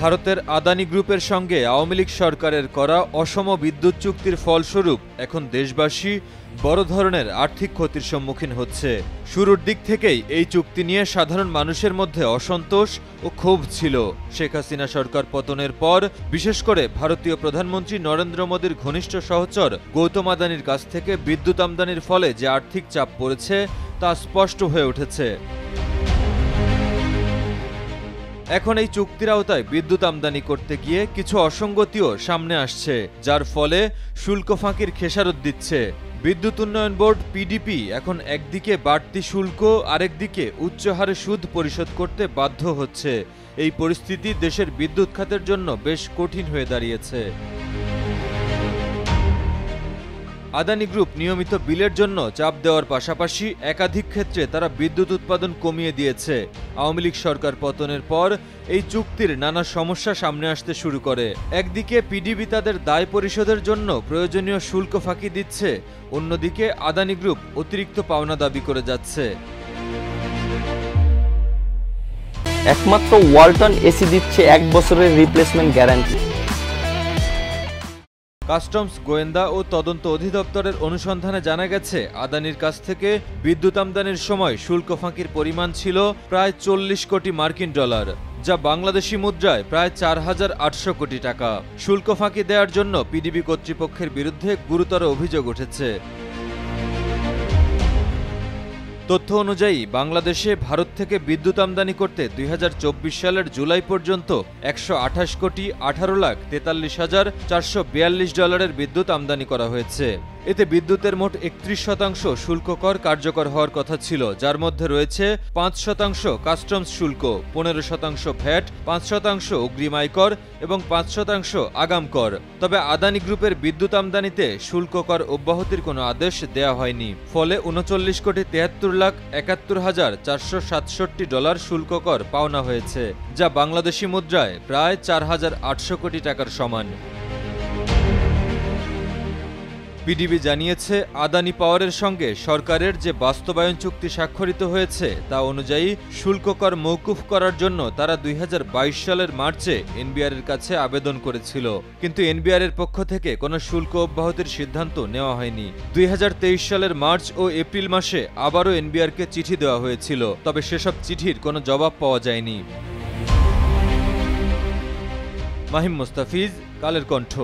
ভারতের আদানি গ্রুপের সঙ্গে আওয়ামী লীগ সরকারের করা অসম বিদ্যুৎ চুক্তির ফলস্বরূপ এখন দেশবাসী বড় ধরনের আর্থিক ক্ষতির সম্মুখীন হচ্ছে। শুরুর দিক থেকেই এই চুক্তি নিয়ে সাধারণ মানুষের মধ্যে অসন্তোষ ও ক্ষোভ ছিল। শেখ হাসিনা সরকার পতনের পর বিশেষ করে ভারতীয় প্রধানমন্ত্রী নরেন্দ্র মোদীর ঘনিষ্ঠ সহচর গৌতম আদানির কাছ থেকে বিদ্যুৎ আমদানির ফলে যে আর্থিক চাপ পড়েছে তা স্পষ্ট হয়ে উঠেছে। এখন এই চুক্তির আওতায় বিদ্যুৎ আমদানি করতে গিয়ে কিছু অসঙ্গতিও সামনে আসছে, যার ফলে শুল্ক ফাঁকির খেসারত দিচ্ছে। বিদ্যুৎ উন্নয়ন বোর্ড পিডিপি এখন একদিকে বাড়তি শুল্ক আরেকদিকে উচ্চ হারে সুদ পরিশোধ করতে বাধ্য হচ্ছে। এই পরিস্থিতি দেশের বিদ্যুৎ খাতের জন্য বেশ কঠিন হয়ে দাঁড়িয়েছে। আদানি গ্রুপ নিয়মিত বিলের জন্য চাপ দেওয়ার পাশাপাশি একাধিক ক্ষেত্রে তারা বিদ্যুৎ উৎপাদন কমিয়ে দিয়েছে। আওয়ামী লীগ সরকার পতনের পর এই চুক্তির নানা সমস্যা সামনে আসতে শুরু করে। একদিকে পিডিবি তাদের দায় পরিশোধের জন্য প্রয়োজনীয় শুল্ক ফাঁকি দিচ্ছে, অন্যদিকে আদানি গ্রুপ অতিরিক্ত পাওনা দাবি করে যাচ্ছে। একমাত্র ওয়ালটন এসি দিচ্ছে 1 বছরের রিপ্লেসমেন্ট গ্যারান্টি। কাস্টমস গোয়েন্দা ও তদন্ত অধিদপ্তরের অনুসন্ধানে জানা গেছে, আদানির কাছ থেকে বিদ্যুৎ আমদানির সময় শুল্ক ফাঁকির পরিমাণ ছিল প্রায় 40 কোটি মার্কিন ডলার, যা বাংলাদেশি মুদ্রায় প্রায় 4800 কোটি টাকা। শুল্ক ফাঁকি দেওয়ার জন্য পিডিবি কর্তৃপক্ষের বিরুদ্ধে গুরুতর অভিযোগ উঠেছে। তথ্য অনুযায়ী বাংলাদেশে ভারত থেকে বিদ্যুৎ আমদানি করতে 2024 সালের জুলাই পর্যন্ত 128 কোটি 18,43,442 ডলারের বিদ্যুৎ আমদানি করা হয়েছে। এতে বিদ্যুতের মোট 31% শুল্ক কর কার্যকর হওয়ার কথা ছিল, যার মধ্যে রয়েছে 5% কাস্টমস শুল্ক, 15% ভ্যাট, 5% অগ্রিম আয়কর এবং 5% আগাম কর। তবে আদানি গ্রুপের বিদ্যুৎ আমদানিতে শুল্ক কর অব্যাহতির কোনো আদেশ দেওয়া হয়নি। ফলে 39 কোটি 73,71,467 ডলার শুল্ক কর পাওনা হয়েছে, যা বাংলাদেশি মুদ্রায় প্রায় 4,800 কোটি টাকার সমান। পিডিবি জানিয়েছে, আদানি পাওয়ারের সঙ্গে সরকারের যে বাস্তবায়ন চুক্তি স্বাক্ষরিত হয়েছে তা অনুযায়ী শুল্ক কর মওকুফ করার জন্য তারা 2022 সালের মার্চে এনবিআরের কাছে আবেদন করেছিল, কিন্তু এনবিআরের পক্ষ থেকে কোনো শুল্ক অব্যাহতির সিদ্ধান্ত নেওয়া হয়নি। 2023 সালের মার্চ ও এপ্রিল মাসে আবারও এনবিআরকে চিঠি দেওয়া হয়েছিল, তবে সেসব চিঠির কোনো জবাব পাওয়া যায়নি। মাহিম মুস্তাফিজ, কালের কণ্ঠ।